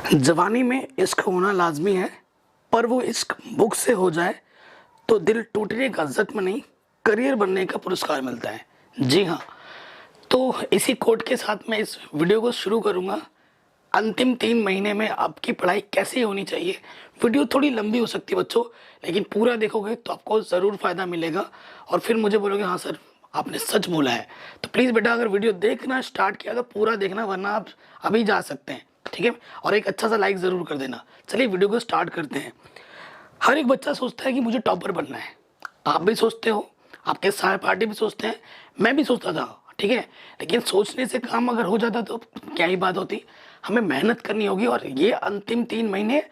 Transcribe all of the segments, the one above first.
जवानी में इश्क होना लाजमी है, पर वो इश्क बुक से हो जाए तो दिल टूटने का जख्म नहीं, करियर बनने का पुरस्कार मिलता है। जी हाँ, तो इसी कोट के साथ मैं इस वीडियो को शुरू करूँगा। अंतिम 3 महीने में आपकी पढ़ाई कैसी होनी चाहिए। वीडियो थोड़ी लंबी हो सकती है बच्चों, लेकिन पूरा देखोगे तो आपको ज़रूर फ़ायदा मिलेगा और फिर मुझे बोलोगे हाँ सर आपने सच बोला है। तो प्लीज़ बेटा, अगर वीडियो देखना स्टार्ट किया तो पूरा देखना, वरना आप अभी जा सकते हैं, ठीक है। और एक अच्छा सा लाइक ज़रूर कर देना। चलिए वीडियो को स्टार्ट करते हैं। हर एक बच्चा सोचता है कि मुझे टॉपर बनना है। आप भी सोचते हो, आपके सहपाठी भी सोचते हैं, मैं भी सोचता था, ठीक है। लेकिन सोचने से काम अगर हो जाता तो क्या ही बात होती। हमें मेहनत करनी होगी और ये अंतिम 3 महीने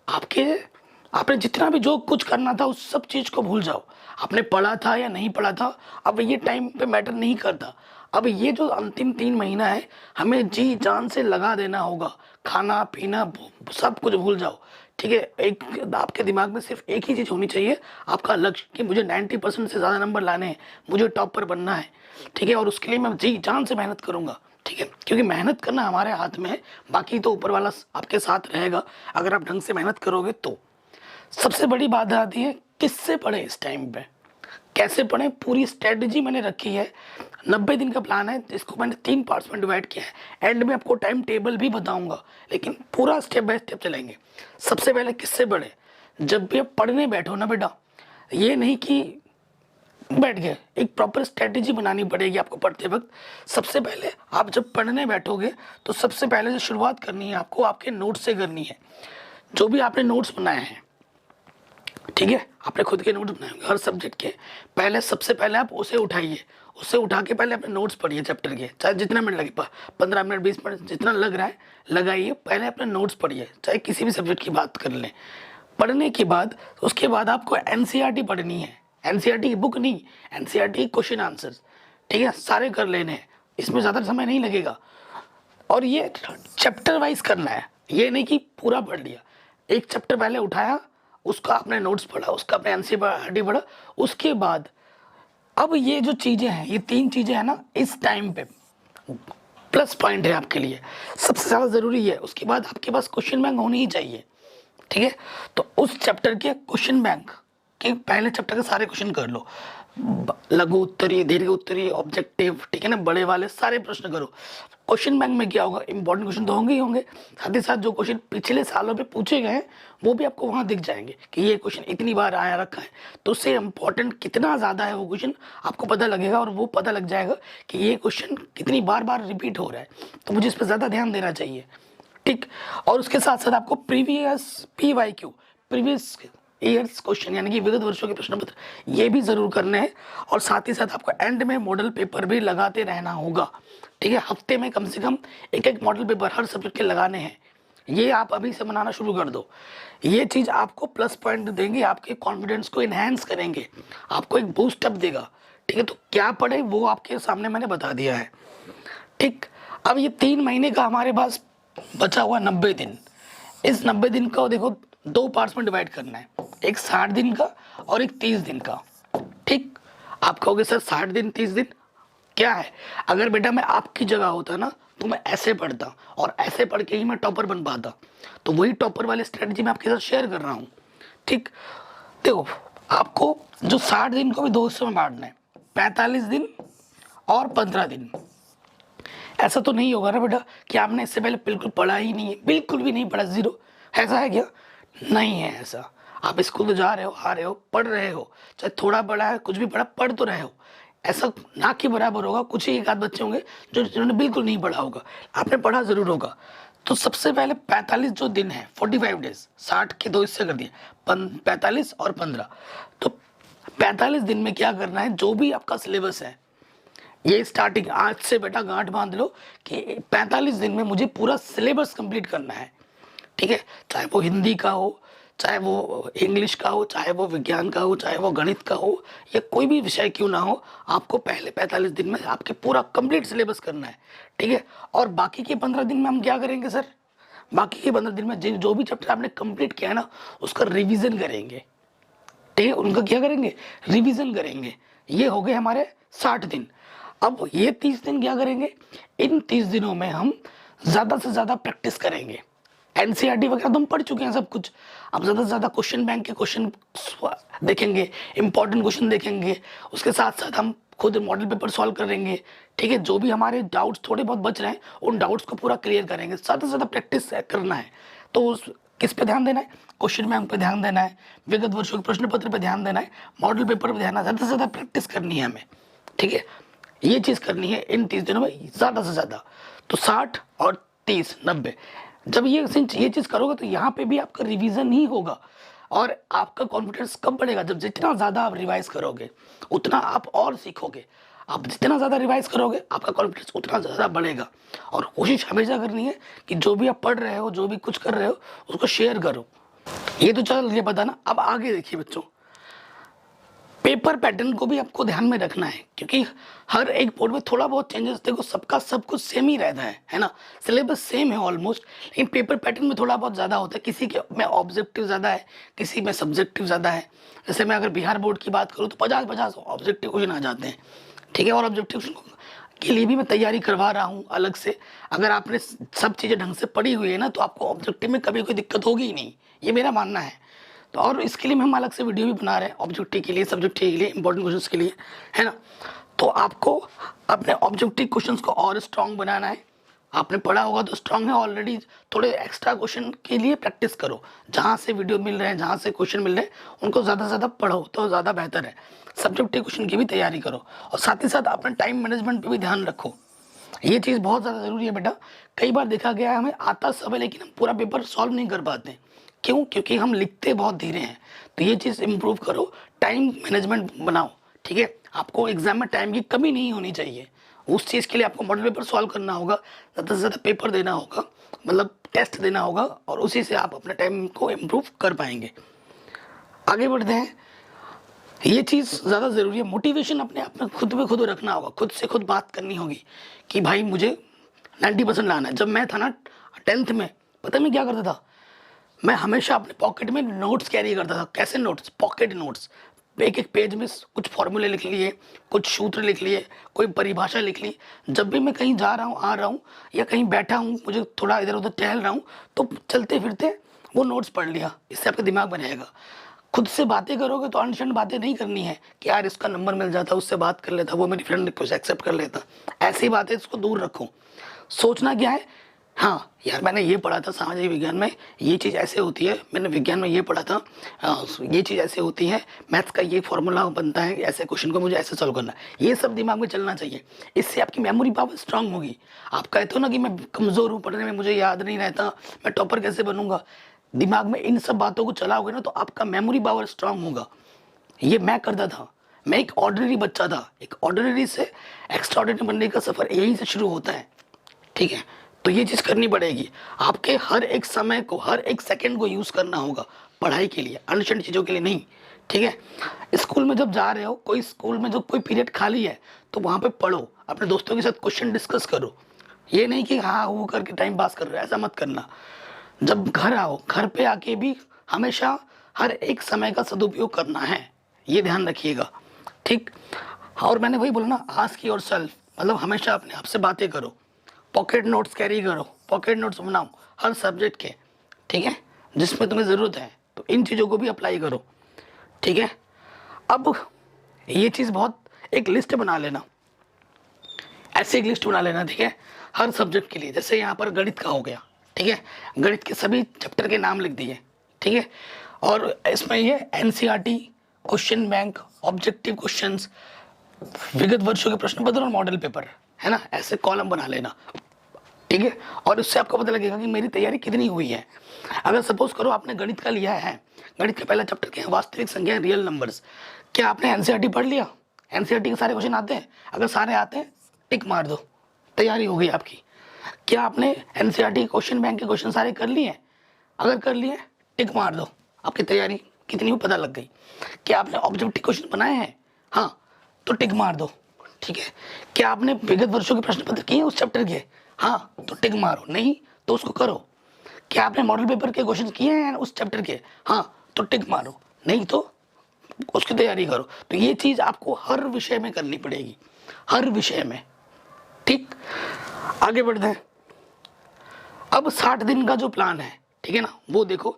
आपके आपने जितना भी जो कुछ करना था उस सब चीज़ को भूल जाओ। आपने पढ़ा था या नहीं पढ़ा था, अब ये टाइम पे मैटर नहीं करता। अब ये जो अंतिम 3 महीना है, हमें जी जान से लगा देना होगा। खाना पीना सब कुछ भूल जाओ, ठीक है। एक आपके दिमाग में सिर्फ एक ही चीज़ होनी चाहिए, आपका लक्ष्य कि मुझे 90% से ज़्यादा नंबर लाने हैं, मुझे टॉपर बनना है, ठीक है। और उसके लिए मैं जी जान से मेहनत करूँगा, ठीक है। क्योंकि मेहनत करना हमारे हाथ में है, बाकी तो ऊपर वाला आपके साथ रहेगा अगर आप ढंग से मेहनत करोगे तो। सबसे बड़ी बात आती है किससे पढ़े इस टाइम पे, कैसे पढ़ें। पूरी स्ट्रेटजी मैंने रखी है। 90 दिन का प्लान है, जिसको मैंने 3 पार्ट्स में डिवाइड किया है। एंड में आपको टाइम टेबल भी बताऊंगा, लेकिन पूरा स्टेप बाय स्टेप चलेंगे। सबसे पहले किससे पढ़े। जब भी आप पढ़ने बैठो ना बेटा, ये नहीं कि बैठ गए, एक प्रॉपर स्ट्रेटजी बनानी पड़ेगी आपको पढ़ते वक्त। सबसे पहले आप जब पढ़ने बैठोगे तो सबसे पहले जो शुरुआत करनी है आपको आपके नोट्स से करनी है। जो भी आपने नोट्स बनाए हैं, ठीक है, आपने खुद के नोट्स बनाए होंगे हर सब्जेक्ट के। पहले सबसे पहले आप उसे उठाइए, उसे उठा के पहले अपने नोट्स पढ़िए चैप्टर के, चाहे जितना मिनट लगे, 15 मिनट 20 मिनट जितना लग रहा है लगाइए। पहले अपने नोट्स पढ़िए, चाहे किसी भी सब्जेक्ट की बात कर लें। पढ़ने के बाद उसके बाद आपको एनसीईआरटी पढ़नी है। एनसीईआरटी की बुक नहीं, एनसीईआरटी क्वेश्चन आंसर्स, ठीक है, सारे कर लेने हैं। इसमें ज़्यादा समय नहीं लगेगा और ये चैप्टर वाइज करना है। ये नहीं कि पूरा पढ़ लिया, एक चैप्टर पहले उठाया, उसका आपने नोट्स पढ़ा, उसका आपने एनसीईआरटी पढ़ा। उसके बाद अब ये जो चीज़ें हैं, ये 3 चीज़ें हैं ना, इस टाइम पे प्लस पॉइंट है आपके लिए, सबसे ज़्यादा ज़रूरी है। उसके बाद आपके पास क्वेश्चन बैंक होनी ही चाहिए, ठीक है। तो उस चैप्टर के क्वेश्चन बैंक के पहले चैप्टर के सारे क्वेश्चन कर लो। लघु उत्तरीय, दीर्घ उत्तरीय, ऑब्जेक्टिव, ठीक है ना, बड़े वाले सारे प्रश्न करो। क्वेश्चन बैंक में क्या होगा, इंपॉर्टेंट क्वेश्चन तो होंगे ही होंगे, साथ ही साथ जो क्वेश्चन पिछले सालों में पूछे गए हैं वो भी आपको वहाँ दिख जाएंगे कि ये क्वेश्चन इतनी बार आया रखा है। तो उससे इंपॉर्टेंट कितना ज़्यादा है वो क्वेश्चन आपको पता लगेगा और वो पता लग जाएगा कि ये क्वेश्चन कितनी बार बार रिपीट हो रहा है, तो मुझे इस पर ज़्यादा ध्यान देना चाहिए, ठीक। और उसके साथ साथ आपको previous PYQ, previous years question, यानी कि विगत वर्षों के प्रश्न पत्र, ये भी जरूर करने हैं। और साथ ही साथ आपको एंड में मॉडल पेपर भी लगाते रहना होगा, ठीक है। हफ्ते में कम से कम एक मॉडल पेपर हर सब्जेक्ट के लगाने हैं। ये आप अभी से बनाना शुरू कर दो। ये चीज़ आपको प्लस पॉइंट देंगे, आपके कॉन्फिडेंस को इन्हेंस करेंगे, आपको एक बूस्ट अप देगा, ठीक है। तो क्या पढ़े वो आपके सामने मैंने बता दिया है, ठीक। अब ये 3 महीने का हमारे पास बचा हुआ 90 दिन। इस 90 दिन को देखो 2 पार्ट्स में डिवाइड करना है, एक 60 दिन का और एक 30 दिन का, ठीक। आप कहोगे सर 60 दिन 30 दिन क्या है। अगर बेटा मैं आपकी जगह होता ना तो मैं ऐसे पढ़ता और ऐसे पढ़ के ही मैं टॉपर बन पाता। तो वही टॉपर वाली स्ट्रेटजी मैं आपके साथ शेयर कर रहा हूँ, ठीक। देखो, आपको जो 60 दिन को भी 2 हिस्सों में बांटना है, 45 दिन और 15 दिन। ऐसा तो नहीं होगा ना बेटा कि आपने इससे पहले बिल्कुल पढ़ा ही नहीं है, बिल्कुल भी नहीं पढ़ा, जीरो। ऐसा है क्या? नहीं है ऐसा। आप स्कूल तो जा रहे हो, आ रहे हो, पढ़ रहे हो, चाहे थोड़ा पढ़ा है, कुछ भी पढ़ा, पढ़ तो रहे हो। ऐसा ना के बराबर होगा। कुछ ही एक आध बच्चे होंगे जिन्होंने बिल्कुल नहीं पढ़ा होगा, आपने पढ़ा जरूर होगा। तो सबसे पहले 45 जो दिन है, 45 डेज, 60 के 2 हिस्से कर दिए, 45 और 15। तो 45 दिन में क्या करना है, जो भी आपका सिलेबस है, ये स्टार्टिंग आज से बेटा गांठ बांध लो कि 45 दिन में मुझे पूरा सिलेबस कंप्लीट करना है, ठीक है। चाहे वो हिंदी का हो, चाहे वो इंग्लिश का हो, चाहे वो विज्ञान का हो, चाहे वो गणित का हो, या कोई भी विषय क्यों ना हो, आपको पहले 45 दिन में आपके पूरा कंप्लीट सिलेबस करना है, ठीक है। और बाकी के 15 दिन में हम क्या करेंगे सर, बाकी के 15 दिन में जो भी चैप्टर आपने कंप्लीट किया है ना, उसका रिविजन करेंगे, ठीक है। उनका क्या करेंगे, रिविजन करेंगे। ये हो गए हमारे 60 दिन। अब ये 30 दिन क्या करेंगे, इन 30 दिनों में हम ज़्यादा से ज़्यादा प्रैक्टिस करेंगे, एनसीईआरटी वगैरह तो हम पढ़ चुके हैं सब कुछ। अब ज़्यादा से ज़्यादा क्वेश्चन बैंक के क्वेश्चन देखेंगे, इंपॉर्टेंट क्वेश्चन देखेंगे, उसके साथ साथ हम खुद मॉडल पेपर सॉल्व करेंगे। ठीक है, जो भी हमारे डाउट्स थोड़े बहुत बच रहे हैं उन डाउट्स को पूरा क्लियर करेंगे। ज़्यादा से ज़्यादा प्रैक्टिस करना है। तो उस किस पे ध्यान देना है? क्वेश्चन बैंक पे ध्यान देना है, विगत वर्षों के प्रश्न पत्र पे ध्यान देना है, मॉडल पेपर पे ध्यान देना है। ज़्यादा से ज़्यादा प्रैक्टिस करनी है हमें। ठीक है, ये चीज़ करनी है इन 30 दिनों में ज़्यादा से ज़्यादा। तो 60 और 30 90 जब ये चीज़ करोगे तो यहाँ पे भी आपका रिवीजन ही होगा और आपका कॉन्फिडेंस कब बढ़ेगा? जब जितना ज़्यादा आप रिवाइज करोगे उतना आप और सीखोगे। आप जितना ज़्यादा रिवाइज करोगे आपका कॉन्फिडेंस उतना ज़्यादा बढ़ेगा। और कोशिश हमेशा करनी है कि जो भी आप पढ़ रहे हो, जो भी कुछ कर रहे हो, उसको शेयर करो। ये तो चल ये पता ना। अब आगे देखिए बच्चों, पेपर पैटर्न को भी आपको ध्यान में रखना है क्योंकि हर एक बोर्ड में थोड़ा बहुत चेंजेस, देखो सबका सब कुछ सेम ही रहता है ना, सिलेबस सेम है ऑलमोस्ट, लेकिन पेपर पैटर्न में थोड़ा बहुत ज़्यादा होता है। किसी के में ऑब्जेक्टिव ज़्यादा है, किसी में सब्जेक्टिव ज़्यादा है। जैसे मैं अगर बिहार बोर्ड की बात करूँ तो 50-50 ऑब्जेक्टिव क्वेश्चन आ जाते हैं। ठीक है, और ऑब्जेक्टिव के लिए भी मैं तैयारी करवा रहा हूँ अलग से। अगर आपने सब चीज़ें ढंग से पढ़ी हुई है ना तो आपको ऑब्जेक्टिव में कभी कोई दिक्कत होगी ही नहीं, ये मेरा मानना है। तो और इसके लिए हम अलग से वीडियो भी बना रहे हैं, ऑब्जेक्टिव के लिए, सब्जेक्टिव के लिए, इंपॉर्टेंट क्वेश्चंस के लिए, है ना। तो आपको अपने ऑब्जेक्टिव क्वेश्चंस को और स्ट्रांग बनाना है। आपने पढ़ा होगा तो स्ट्रांग है ऑलरेडी, थोड़े एक्स्ट्रा क्वेश्चन के लिए प्रैक्टिस करो। जहाँ से वीडियो मिल रहे हैं, जहाँ से क्वेश्चन मिल रहे हैं, उनको ज़्यादा से ज़्यादा पढ़ो तो ज़्यादा बेहतर है। सब्जेक्टिव क्वेश्चन की भी तैयारी करो और साथ ही साथ अपने टाइम मैनेजमेंट पर भी ध्यान रखो। ये चीज़ बहुत ज़्यादा ज़रूरी है बेटा। कई बार देखा गया है हमें आता सब है लेकिन हम पूरा पेपर सॉल्व नहीं कर पाते। क्यों? क्योंकि हम लिखते बहुत धीरे हैं। तो ये चीज़ इम्प्रूव करो, टाइम मैनेजमेंट बनाओ। ठीक है, आपको एग्जाम में टाइम की कमी नहीं होनी चाहिए। उस चीज़ के लिए आपको मॉडल पेपर सॉल्व करना होगा, ज़्यादा से ज़्यादा पेपर देना होगा, मतलब टेस्ट देना होगा और उसी से आप अपने टाइम को इम्प्रूव कर पाएंगे। आगे बढ़ते हैं। ये चीज़ ज़्यादा ज़रूरी है। मोटिवेशन अपने आप में खुद पे खुद रखना होगा, खुद से खुद बात करनी होगी कि भाई मुझे 90% लाना है। जब मैं था ना 10th में, पता है मैं क्या करता था? मैं हमेशा अपने पॉकेट में नोट्स कैरी करता था। कैसे नोट्स? Pocket notes. एक एक पेज में कुछ फॉर्मूले लिख लिए, कुछ सूत्र लिख लिए, कोई परिभाषा लिख ली। जब भी मैं कहीं जा रहा हूँ, आ रहा हूँ या कहीं बैठा हूँ, मुझे थोड़ा इधर उधर टहल रहा हूँ तो चलते फिरते वो नोट्स पढ़ लिया। इससे आपका दिमाग बनेगा। खुद से बातें करोगे तो अनशन बातें नहीं करनी है कि यार इसका नंबर मिल जाता, उससे बात कर लेता, वो मेरी फ्रेंड रिक्वेस्ट एक्सेप्ट कर लेता। ऐसी बातें इसको दूर रखो। सोचना क्या है? हाँ यार मैंने ये पढ़ा था सामाजिक विज्ञान में, ये चीज़ ऐसे होती है, मैंने विज्ञान में ये पढ़ा था, ये चीज़ ऐसे होती है, मैथ्स का ये फॉर्मूला बनता है, ऐसे क्वेश्चन को मुझे ऐसे सॉल्व करना है। ये सब दिमाग में चलना चाहिए। इससे आपकी मेमोरी पावर स्ट्रांग होगी। आप कहते हो ना कि मैं कमज़ोर हूँ पढ़ने में, मुझे याद नहीं रहता, मैं टॉपर कैसे बनूंगा? दिमाग में इन सब बातों को चलाओगे ना तो आपका मेमोरी पावर स्ट्रांग होगा। ये मैं करता था। मैं एक ऑर्डिनरी बच्चा था। एक ऑर्डिनरी से एक्स्ट्राऑर्डिनरी बनने का सफ़र यहीं से शुरू होता है। ठीक है, तो ये चीज़ करनी पड़ेगी। आपके हर एक समय को, हर एक सेकंड को यूज़ करना होगा पढ़ाई के लिए, अनशन चीज़ों के लिए नहीं। ठीक है, स्कूल में जब जा रहे हो, कोई स्कूल में जब कोई पीरियड खाली है तो वहाँ पे पढ़ो, अपने दोस्तों के साथ क्वेश्चन डिस्कस करो। ये नहीं कि हाँ वो करके टाइम पास कर रहे हो, ऐसा मत करना। जब घर आओ, घर पे आके भी हमेशा हर एक समय का सदुपयोग करना है, ये ध्यान रखिएगा। ठीक, और मैंने वही बोला ना, आस्क योरसेल्फ, मतलब हमेशा अपने आप से बातें करो। पॉकेट नोट्स कैरी करो, पॉकेट नोट्स बनाओ हर सब्जेक्ट के। ठीक है, जिसमें तुम्हें ज़रूरत है तो इन चीज़ों को भी अप्लाई करो। ठीक है, अब ये चीज़ बहुत, एक लिस्ट बना लेना, ऐसे एक लिस्ट बना लेना। ठीक है, हर सब्जेक्ट के लिए। जैसे यहाँ पर गणित का हो गया, ठीक है, गणित के सभी चैप्टर के नाम लिख दिए। ठीक है, और इसमें ये NCERT, question bank, objective questions, विगत वर्षों के प्रश्न पत्र और मॉडल पेपर, है ना, ऐसे कॉलम बना लेना। ठीक है, और इससे आपको पता लगेगा कि मेरी तैयारी कितनी हुई है। अगर सपोज करो आपने गणित का लिया है, गणित का पहला चैप्टर क्या है? वास्तविक संख्या, रियल नंबर्स। क्या आपने एनसीईआरटी पढ़ लिया? एनसीईआरटी के सारे क्वेश्चन आते हैं? अगर सारे आते हैं टिक मार दो, तैयारी हो गई आपकी। क्या आपने एनसीईआरटी क्वेश्चन बैंक के क्वेश्चन सारे कर लिए? अगर कर लिए टिक मार दो, आपकी तैयारी कितनी हुई पता लग गई। क्या आपने ऑब्जेक्टिव क्वेश्चन बनाए हैं? हाँ, तो टिक मार दो। ठीक है, क्या आपने विगत वर्षों के प्रश्न पत्र किए उस चैप्टर के? हाँ, तो टिक मारो। नहीं तो उसको करो। क्या आपने मॉडल पेपर के क्वेश्चन किए हैं उस चैप्टर के? हाँ, तो टिक मारो। नहीं तो उसकी तैयारी करो। तो ये चीज़ आपको हर विषय में करनी पड़ेगी, हर विषय में। ठीक, आगे बढ़ते हैं। अब 60 दिन का जो प्लान है, ठीक है ना, वो देखो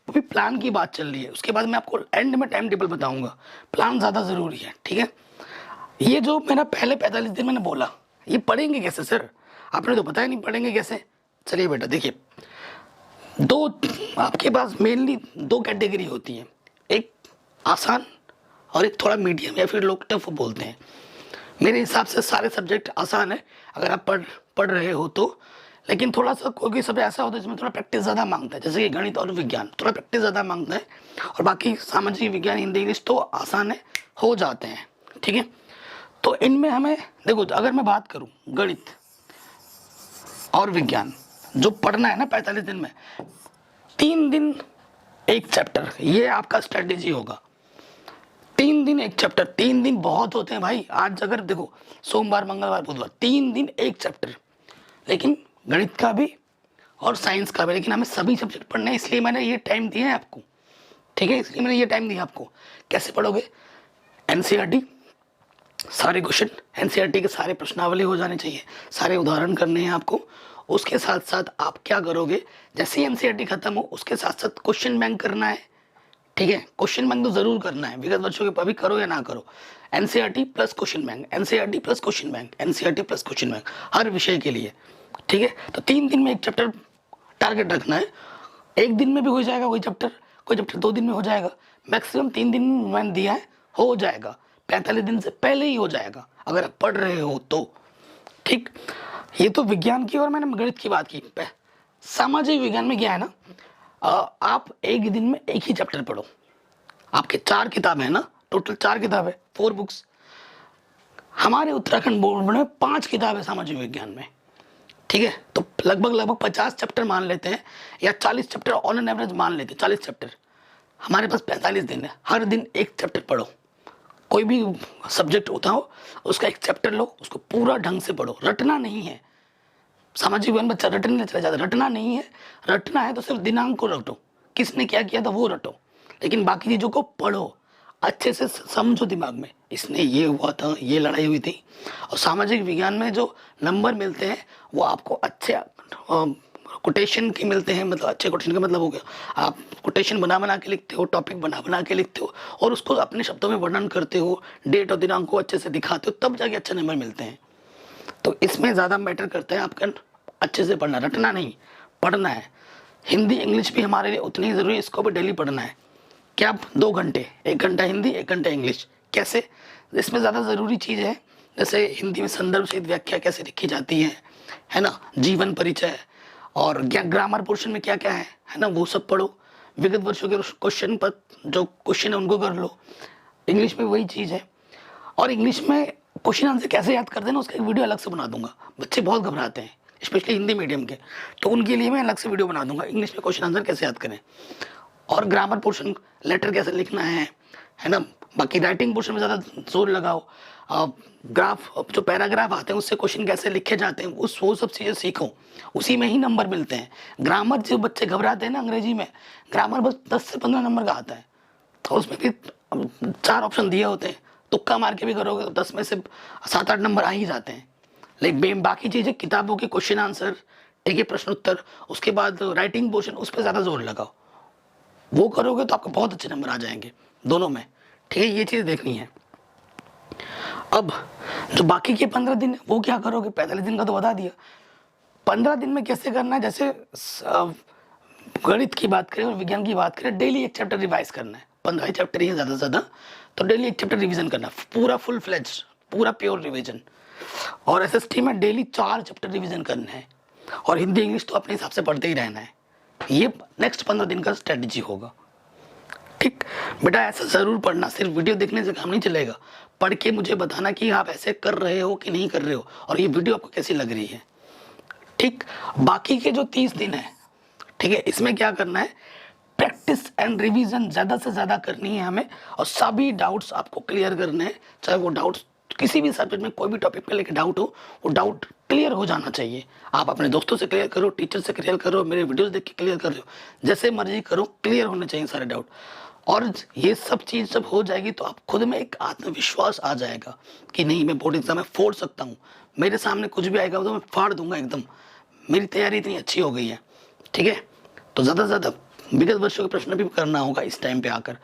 अभी प्लान की बात चल रही है, उसके बाद मैं आपको एंड में टाइम टेबल बताऊंगा। प्लान ज़्यादा ज़रूरी है, ठीक है। ये जो मेरा पहले 45 दिन मैंने बोला, ये पढ़ेंगे कैसे सर, आपने तो बताया नहीं पढ़ेंगे कैसे। चलिए बेटा देखिए, दो आपके पास मेनली दो कैटेगरी होती है, एक आसान और एक थोड़ा मीडियम, या फिर लोग टफ बोलते हैं। मेरे हिसाब से सारे सब्जेक्ट आसान है अगर आप पढ़ रहे हो तो, लेकिन थोड़ा सा कोई सब्जेक्ट ऐसा होता है जिसमें थोड़ा प्रैक्टिस ज़्यादा मांगता है, जैसे कि गणित और विज्ञान थोड़ा प्रैक्टिस ज़्यादा मांगता है, और बाकी सामाजिक विज्ञान, हिंदी, इंग्लिश तो आसान है, हो जाते हैं, ठीक है। तो इनमें हमें देखो, अगर मैं बात करूँ गणित और विज्ञान जो पढ़ना है ना 45 दिन में, 3 दिन एक चैप्टर, ये आपका स्ट्रेटेजी होगा। 3 दिन एक चैप्टर, 3 दिन बहुत होते हैं भाई। आज अगर देखो सोमवार, मंगलवार, बुधवार, 3 दिन एक चैप्टर, लेकिन गणित का भी और साइंस का भी, लेकिन हमें सभी सब्जेक्ट पढ़ने हैं, इसलिए मैंने ये टाइम दिया है आपको, ठीक है, इसलिए मैंने ये टाइम दिया आपको। कैसे पढ़ोगे, एनसीईआरटी सारे क्वेश्चन, एनसीईआरटी के सारे प्रश्नावली हो जाने चाहिए, सारे उदाहरण करने हैं आपको। उसके साथ साथ आप क्या करोगे, जैसे ही एनसीईआरटी खत्म हो उसके साथ साथ क्वेश्चन बैंक करना है, ठीक है। क्वेश्चन बैंक तो जरूर करना है, विगत वर्षों के अभी करो या ना करो, NCERT plus question bank, NCERT plus question bank, NCERT plus question bank हर विषय के लिए, ठीक है। तो 3 दिन में एक चैप्टर टारगेट रखना है। एक दिन में भी हो जाएगा कोई चैप्टर, कोई चैप्टर 2 दिन में हो जाएगा, मैक्सिमम 3 दिन मैंने दिया है, हो जाएगा 45 दिन से पहले ही हो जाएगा अगर आप पढ़ रहे हो तो, ठीक। ये तो विज्ञान की और मैंने गणित की बात की। सामाजिक विज्ञान में क्या है ना, आप एक दिन में एक ही चैप्टर पढ़ो। आपके 4 किताबें हैं ना, टोटल 4 किताबें, 4 बुक्स। हमारे उत्तराखंड बोर्ड में 5 किताबें सामाजिक विज्ञान में, ठीक है। तो लगभग 50 चैप्टर मान लेते हैं, या 40 चैप्टर ऑन एन एवरेज मान लेते हैं, 40 चैप्टर। हमारे पास 45 दिन है, हर दिन एक चैप्टर पढ़ो। कोई भी सब्जेक्ट होता हो उसका एक चैप्टर लो, उसको पूरा ढंग से पढ़ो, रटना नहीं है। सामाजिक विज्ञान बच्चा रटने चला जाता, रटना नहीं है। रटना है तो सिर्फ दिनांक को रटो, किसने क्या किया था वो रटो, लेकिन बाकी चीज़ों को पढ़ो, अच्छे से समझो दिमाग में, इसने ये हुआ था, ये लड़ाई हुई थी। और सामाजिक विज्ञान में जो नंबर मिलते हैं वो आपको अच्छे कोटेशन के मिलते हैं, मतलब अच्छे कोटेशन का मतलब हो गया आप कोटेशन बना के लिखते हो, टॉपिक बना के लिखते हो, और उसको अपने शब्दों में वर्णन करते हो, डेट और दिनांक को अच्छे से दिखाते हो, तब जाके अच्छे नंबर मिलते हैं। तो इसमें ज़्यादा मैटर करता है आपका अच्छे से पढ़ना, रटना नहीं, पढ़ना है। हिंदी इंग्लिश भी हमारे लिए उतनी ही ज़रूरी है, इसको भी डेली पढ़ना है। क्या 2 घंटे, 1 घंटा हिंदी, 1 घंटा इंग्लिश, कैसे, इसमें ज़्यादा ज़रूरी चीज़ है। जैसे हिंदी में संदर्भ सहित व्याख्या कैसे लिखी जाती है ना, जीवन परिचय, और ग्रामर पोर्शन में क्या क्या है ना, वो सब पढ़ो। विगत वर्षों के क्वेश्चन पर जो क्वेश्चन है उनको कर लो। इंग्लिश में वही चीज़ है, और इंग्लिश में क्वेश्चन आंसर कैसे याद कर देना उसका एक वीडियो अलग से बना दूंगा। बच्चे बहुत घबराते हैं स्पेशली हिंदी मीडियम के, तो उनके लिए मैं अलग से वीडियो बना दूंगा इंग्लिश में क्वेश्चन आंसर कैसे याद करें, और ग्रामर पोर्शन, लेटर कैसे लिखना है ना। बाकी राइटिंग पोर्शन में ज़्यादा जोर लगाओ, ग्राफ, जो पैराग्राफ आते हैं उससे क्वेश्चन कैसे लिखे जाते हैं, वो सब चीज़ें सीखो, उसी में ही नंबर मिलते हैं। ग्रामर जो बच्चे घबराते हैं ना अंग्रेजी में, ग्रामर बस 10 से 15 नंबर का आता है, तो उसमें भी 4 ऑप्शन दिए होते हैं, तुक्का मार के भी करोगे तो 10 में से 7-8 नंबर आ ही जाते हैं। लेकिन बाकी चीज़ें किताबों के क्वेश्चन आंसर, ठीक है, प्रश्न उत्तर, उसके बाद राइटिंग पोर्शन, उस पर ज़्यादा जोर लगाओ, वो करोगे तो आपको बहुत अच्छे नंबर आ जाएंगे दोनों में, ठीक है। ये चीज़ देखनी है। अब जो बाकी के 15 दिन वो क्या करोगे, 45 दिन का तो बता दिया। 15 दिन में कैसे करना है, जैसे गणित की बात करें और विज्ञान की बात करें, डेली एक चैप्टर रिवाइज करना है, 15 चैप्टर ही है ज़्यादा से ज़्यादा, तो डेली एक चैप्टर रिवीजन करना, पूरा फुल फ्लेज, पूरा प्योर रिवीजन। और एसएसटी में डेली 4 चैप्टर रिवीजन करना है, और हिंदी इंग्लिश तो अपने हिसाब से पढ़ते ही रहना है। ये नेक्स्ट 15 दिन का स्ट्रेटजी होगा, ठीक बेटा। ऐसा ज़रूर पढ़ना, सिर्फ वीडियो देखने से काम नहीं चलेगा, पढ़ के मुझे बताना कि आप ऐसे कर रहे हो कि नहीं कर रहे हो, और ये वीडियो आपको कैसी लग रही है, ठीक। बाकी के जो 30 दिन है, ठीक है, इसमें क्या करना है, प्रैक्टिस एंड रिवीजन ज़्यादा से ज़्यादा करनी है हमें, और सभी डाउट्स आपको क्लियर करने हैं। चाहे वो डाउट्स किसी भी सब्जेक्ट में कोई भी टॉपिक पे लेके डाउट हो, वो डाउट क्लियर हो जाना चाहिए। आप अपने दोस्तों से क्लियर करो, टीचर से क्लियर करो, मेरे वीडियोस देख के क्लियर कर लो, जैसे मर्जी करो, क्लियर होने चाहिए सारे डाउट। और ये सब चीज़ जब हो जाएगी तो आप खुद में एक आत्मविश्वास आ जाएगा कि नहीं, मैं बोर्ड एग्जाम में फोड़ सकता हूँ, मेरे सामने कुछ भी आएगा तो मैं फाड़ दूंगा एकदम, मेरी तैयारी इतनी अच्छी हो गई है, ठीक है, तो ज़्यादा से ज़्यादा विगत वर्षों के प्रश्न भी करना होगा इस टाइम पे आकर,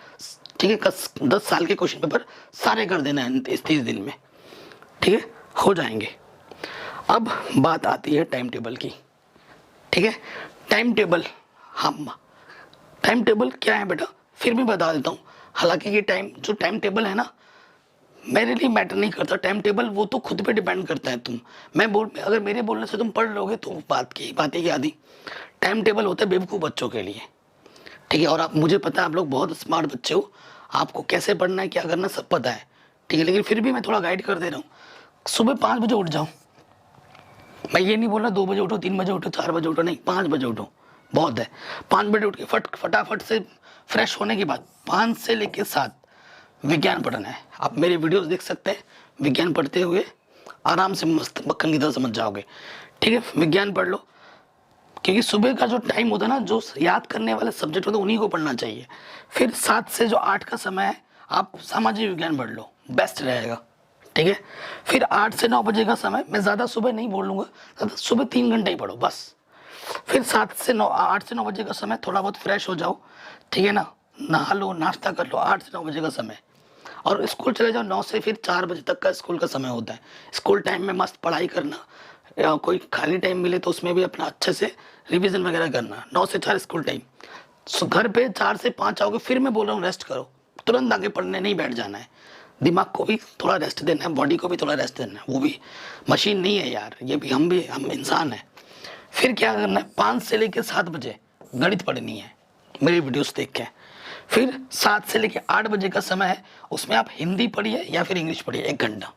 ठीक है। 10 साल के क्वेश्चन पेपर सारे कर देना है इस 30 दिन में, ठीक है, हो जाएंगे। अब बात आती है टाइम टेबल की, ठीक है। टाइम टेबल, हम टाइम टेबल क्या है बेटा, फिर भी बता देता हूँ। हालांकि ये टाइम टेबल है ना, मेरे लिए मैटर नहीं करता टाइम टेबल, वो तो खुद पे डिपेंड करता है। अगर मेरे बोलने से तुम पढ़ लोगे तो बातें की आधी। टाइम टेबल होता है बेवकूफ़ बच्चों के लिए, ठीक है। और आप, मुझे पता है आप लोग बहुत स्मार्ट बच्चे हो, आपको कैसे पढ़ना है, क्या करना सब पता है, ठीक है। लेकिन फिर भी मैं थोड़ा गाइड कर दे रहा हूँ। सुबह 5 बजे उठ जाओ। मैं ये नहीं बोल रहा 2 बजे उठो, 3 बजे उठो, 4 बजे उठो, नहीं, 5 बजे उठो, बहुत है। 5 बजे उठ के फटाफट से फ्रेश होने के बाद 5 से लेकर 7 विज्ञान पढ़ना है। आप मेरे वीडियोस देख सकते हैं, विज्ञान पढ़ते हुए आराम से मस्त मक्खन की तरह समझ जाओगे, ठीक है। विज्ञान पढ़ लो, क्योंकि सुबह का जो टाइम होता है ना, जो याद करने वाले सब्जेक्ट होते हैं उन्हीं को पढ़ना चाहिए। फिर 7 से जो 8 का समय है, आप सामाजिक विज्ञान पढ़ लो, बेस्ट रहेगा, ठीक है। फिर 8 से 9 बजे का समय, मैं ज़्यादा सुबह नहीं बोल लूँगा, सुबह 3 घंटे ही पढ़ो बस। फिर 8 से 9 बजे का समय, थोड़ा बहुत फ्रेश हो जाओ, ठीक है ना, नहा लो, नाश्ता कर लो, 8 से 9 बजे का समय। और स्कूल चले जाओ 9 से फिर 4 बजे तक का स्कूल का समय होता है। स्कूल टाइम में मस्त पढ़ाई करना, या कोई खाली टाइम मिले तो उसमें भी अपना अच्छे से रिवीजन वगैरह करना। 9 से 4 स्कूल टाइम। घर पे 4 से 5 आओगे, फिर मैं बोल रहा हूँ रेस्ट करो, तुरंत आगे पढ़ने नहीं बैठ जाना है। दिमाग को भी थोड़ा रेस्ट देना है, बॉडी को भी थोड़ा रेस्ट देना है, वो भी मशीन नहीं है यार, ये भी हम इंसान हैं। फिर क्या करना है, 5 से लेकर 7 बजे गणित पढ़नी है मेरी वीडियोस देख के। फिर 7 से लेकर 8 बजे का समय है, उसमें आप हिंदी पढ़िए या फिर इंग्लिश पढ़िए 1 घंटा,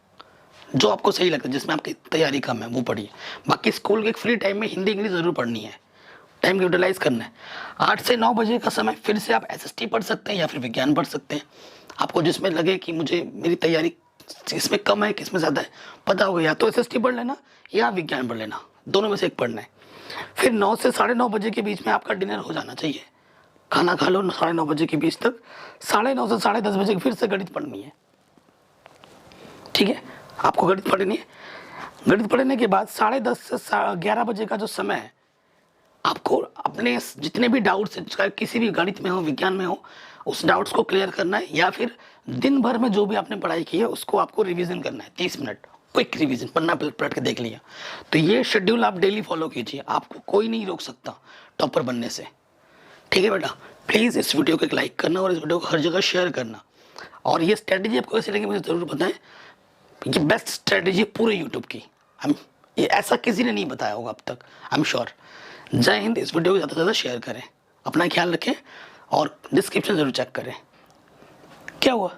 जो आपको सही लगता है, जिसमें आपकी तैयारी कम है वो पढ़िए। बाकी स्कूल के फ्री टाइम में हिंदी इंग्लिश ज़रूर पढ़नी है, टाइम को यूटिलाइज करना है। 8 से 9 बजे का समय फिर से आप SST पढ़ सकते हैं या फिर विज्ञान पढ़ सकते हैं। आपको जिसमें लगे कि मुझे मेरी तैयारी किसमें कम है किसमें ज़्यादा है पता होगा, या तो SST पढ़ लेना या विज्ञान पढ़ लेना, दोनों में से एक पढ़ना है। फिर 9 से 9:30 बजे के बीच में आपका डिनर हो जाना चाहिए, खाना खा लो 9:30 बजे के बीच तक। 9:30 से 10:30 बजे फिर से गणित पढ़नी है, ठीक है। आपको गणित पढ़नी है। गणित पढ़ने के बाद 10:30 से 11 बजे का जो समय है, आपको अपने जितने भी डाउट्स चाहे किसी भी गणित में हो, विज्ञान में हो, उस डाउट्स को क्लियर करना है, या फिर दिन भर में जो भी आपने पढ़ाई की है उसको आपको रिवीजन करना है। 30 मिनट क्विक रिवीजन, पन्ना पलट के देख लिया। तो ये शेड्यूल आप डेली फॉलो कीजिए, आपको कोई नहीं रोक सकता टॉपर बनने से, ठीक है बेटा। प्लीज़ इस वीडियो को एक लाइक करना और इस वीडियो को हर जगह शेयर करना। और ये स्ट्रेटजी आपको कैसे लगी मुझे ज़रूर बताएं। ये बेस्ट स्ट्रेटजी पूरे यूट्यूब की, हम ये ऐसा किसी ने नहीं बताया होगा अब तक, आई एम श्योर। जय हिंद। इस वीडियो को ज़्यादा से ज़्यादा शेयर करें, अपना ख्याल रखें और डिस्क्रिप्शन ज़रूर चेक करें। क्या हुआ?